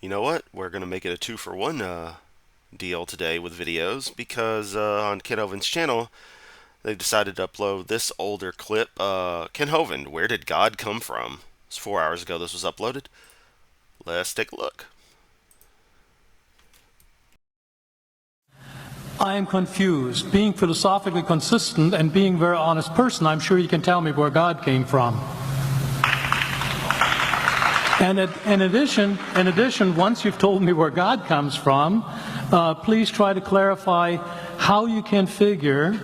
You know what? We're going to make it a two-for-one deal today with videos because on Ken Hovind's channel, they've decided to upload this older clip. Ken Hovind, Where Did God Come From? It's 4 hours ago this was uploaded. Let's take a look. I am confused. Being philosophically consistent and being a very honest person, I'm sure you can tell me where God came from. And in addition, once you've told me where God comes from, please try to clarify how you can figure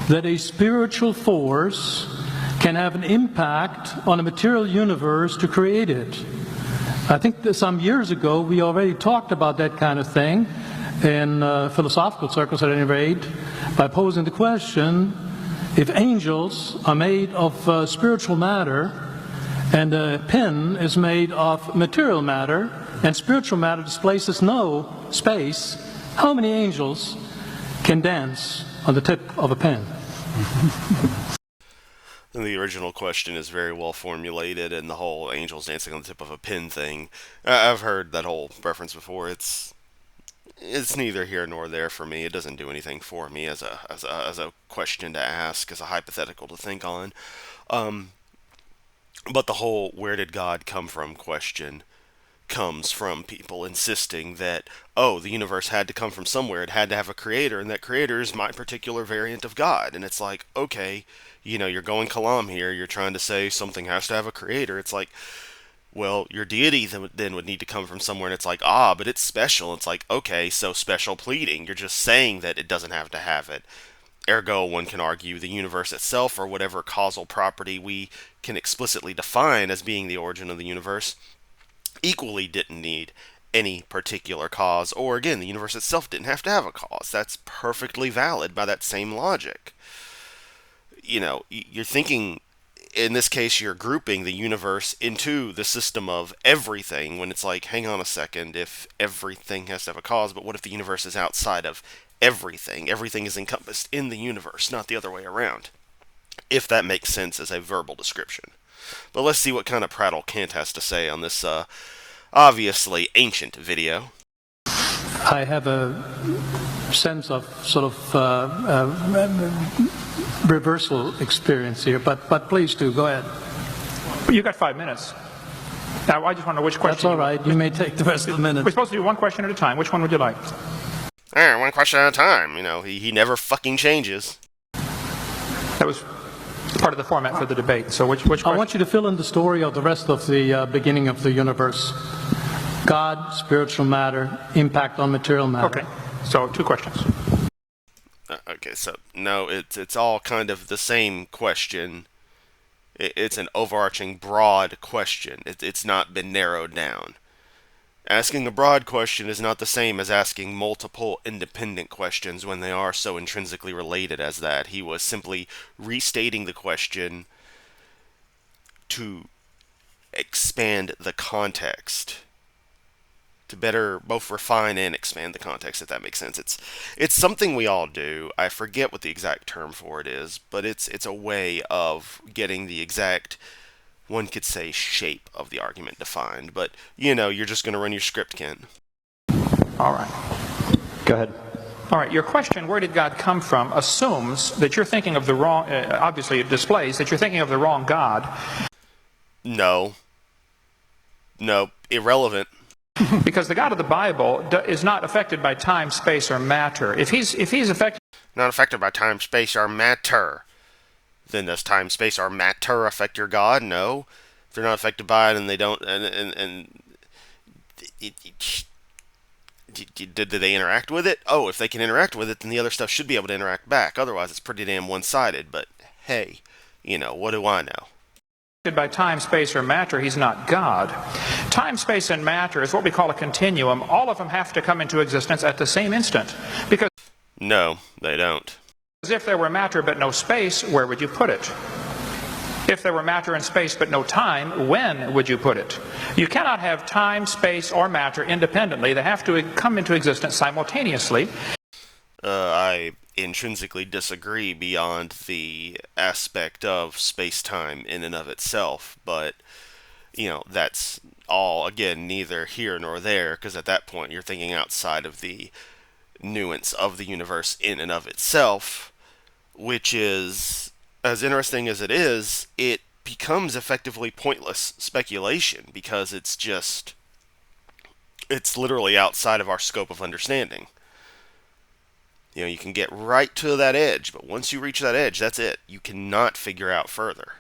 that a spiritual force can have an impact on a material universe to create it. I think that some years ago we already talked about that kind of thing in philosophical circles at any rate, by posing the question, if angels are made of spiritual matter, and a pen is made of material matter, and spiritual matter displaces no space, how many angels can dance on the tip of a pen? And the original question is very well formulated, and the whole angels dancing on the tip of a pin thing. I've heard that whole reference before. It's neither here nor there for me. It doesn't do anything for me as a question to ask, as a hypothetical to think on. But the whole "where did God come from" question comes from people insisting that, oh, the universe had to come from somewhere, it had to have a creator, and that creator is my particular variant of God. And it's like, okay, you're going Kalam here, you're trying to say something has to have a creator. It's like, well, your deity then would need to come from somewhere, and it's like, but it's special. It's like, okay, so special pleading. You're just saying that it doesn't have to have it. Ergo, one can argue the universe itself, or whatever causal property we can explicitly define as being the origin of the universe, equally didn't need any particular cause, or again, the universe itself didn't have to have a cause. That's perfectly valid by that same logic. You're thinking, in this case, you're grouping the universe into the system of everything, when it's like, hang on a second, if everything has to have a cause, but what if the universe is outside of everything? Everything is encompassed in the universe, not the other way around. If that makes sense as a verbal description. But let's see what kind of prattle Kant has to say on this obviously ancient video. I have a sense of sort of reversal experience here, but please do, go ahead. You got 5 minutes. Now, I just want to know which question. That's all right. You may take the rest of the minute. We're supposed to do one question at a time. Which one would you like? One question at a time. He never fucking changes. That was part of the format for the debate. So which question? I want you to fill in the story of the rest of the beginning of the universe. God, spiritual matter, impact on material matter. Okay. So 2 questions. Okay, so no, it's all kind of the same question. It's an overarching, broad question. It's not been narrowed down. Asking a broad question is not the same as asking multiple independent questions when they are so intrinsically related as that. He was simply restating the question to expand the context, to better both refine and expand the context, if that makes sense. It's something we all do. I forget what the exact term for it is, but it's a way of getting the exact, one could say, shape of the argument defined. But, you're just going to run your script, Ken. All right. Go ahead. All right. Your question, where did God come from, assumes that you're thinking of the wrong, obviously it displays that you're thinking of the wrong God. No, irrelevant. Because the God of the Bible is not affected by time, space, or matter. If he's affected... Not affected by time, space, or matter. Then does time, space, or matter affect your God? No. If they're not affected by it, and they don't, did they interact with it? Oh, if they can interact with it, then the other stuff should be able to interact back. Otherwise, it's pretty damn one-sided. But hey, what do I know? By time, space, or matter, he's not God. Time, space, and matter is what we call a continuum. All of them have to come into existence at the same instant. Because no, they don't. If there were matter but no space, where would you put it? If there were matter and space but no time, when would you put it? You cannot have time, space, or matter independently. They have to come into existence simultaneously. I intrinsically disagree beyond the aspect of space-time in and of itself, but, that's all, again, neither here nor there, because at that point you're thinking outside of the nuance of the universe in and of itself, which is, as interesting as it becomes effectively pointless speculation, because it's literally outside of our scope of understanding. You can get right to that edge, but once you reach that edge, that's it. You cannot figure out further.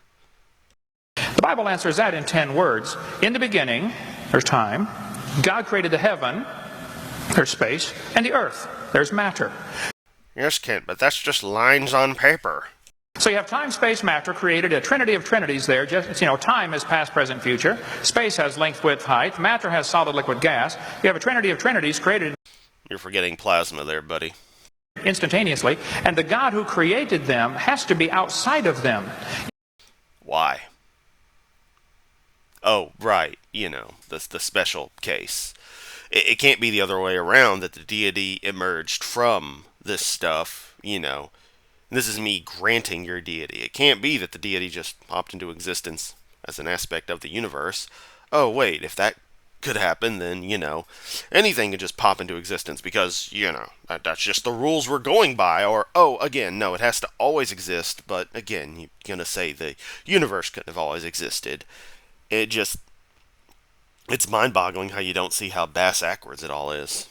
The Bible answers that in 10 words. In the beginning, there's time. God created the heaven, there's space, and the earth, there's matter. Yes, Kent, but that's just lines on paper. So you have time, space, matter created, a trinity of trinities there. Just, time is past, present, future. Space has length, width, height. Matter has solid, liquid, gas. You have a trinity of trinities created. You're forgetting plasma there, buddy. Instantaneously. And the God who created them has to be outside of them. Why? Oh, right. The special case. It can't be the other way around, that the deity emerged from this stuff, This is me granting your deity. It can't be that the deity just popped into existence as an aspect of the universe. Oh, wait, if that could happen, then, anything could just pop into existence because, that's just the rules we're going by. Or, oh, again, no, it has to always exist, but, again, you're going to say the universe couldn't have always existed. It's mind-boggling how you don't see how bass-ackwards it all is.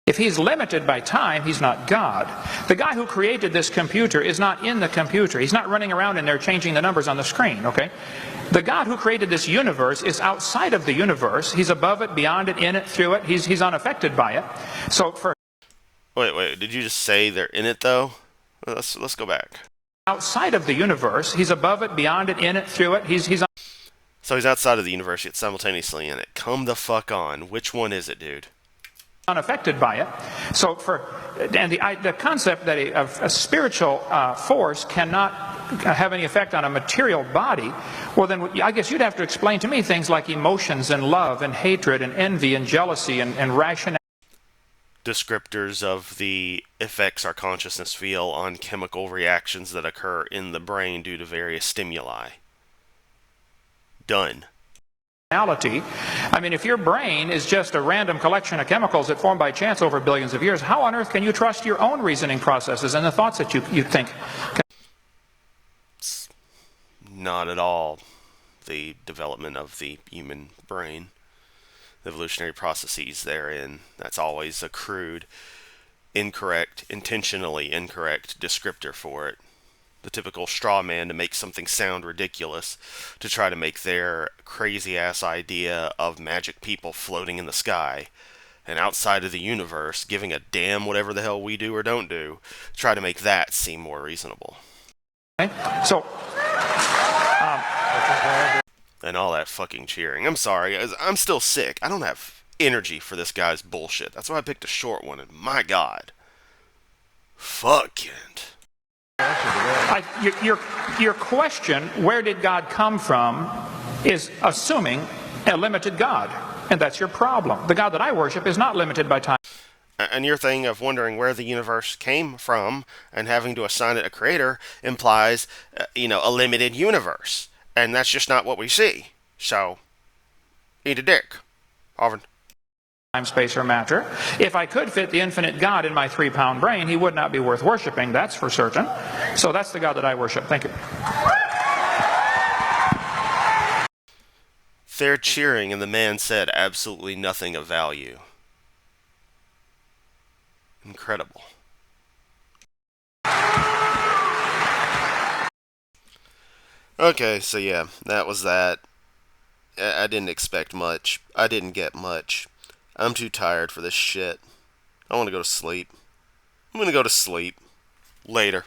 If he's limited by time, he's not God. The guy who created this computer is not in the computer. He's not running around in there changing the numbers on the screen, okay? The God who created this universe is outside of the universe. He's above it, beyond it, in it, through it. He's unaffected by it. So for... Wait, did you just say they're in it, though? Let's go back. Outside of the universe, he's above it, beyond it, in it, through it. So he's outside of the universe, yet simultaneously in it. Come the fuck on. Which one is it, dude? Unaffected by it. So the concept that a spiritual force cannot have any effect on a material body, well then I guess you'd have to explain to me things like emotions and love and hatred and envy and jealousy and rationality. Descriptors of the effects our consciousness feel on chemical reactions that occur in the brain due to various stimuli. Done. I mean, if your brain is just a random collection of chemicals that form by chance over billions of years, how on earth can you trust your own reasoning processes and the thoughts that you think? It's not at all the development of the human brain. The evolutionary processes therein, that's always a crude, incorrect, intentionally incorrect descriptor for it. The typical straw man to make something sound ridiculous, to try to make their crazy-ass idea of magic people floating in the sky and outside of the universe, giving a damn whatever the hell we do or don't do, try to make that seem more reasonable. Okay. So... and all that fucking cheering. I'm sorry, I'm still sick. I don't have energy for this guy's bullshit. That's why I picked a short one, and my god. Fuck Kent. Your question, where did God come from, is assuming a limited God. And that's your problem. The God that I worship is not limited by time. And your thing of wondering where the universe came from and having to assign it a creator implies, a limited universe. And that's just not what we see. So, eat a dick. Hovind. Time, space, or matter. If I could fit the infinite God in my 3-pound brain, he would not be worth worshiping, that's for certain. So that's the God that I worship. Thank you. They're cheering, and the man said absolutely nothing of value. Incredible. Okay, so yeah, that was that. I didn't expect much. I didn't get much. I'm too tired for this shit. I want to go to sleep. I'm gonna go to sleep. Later.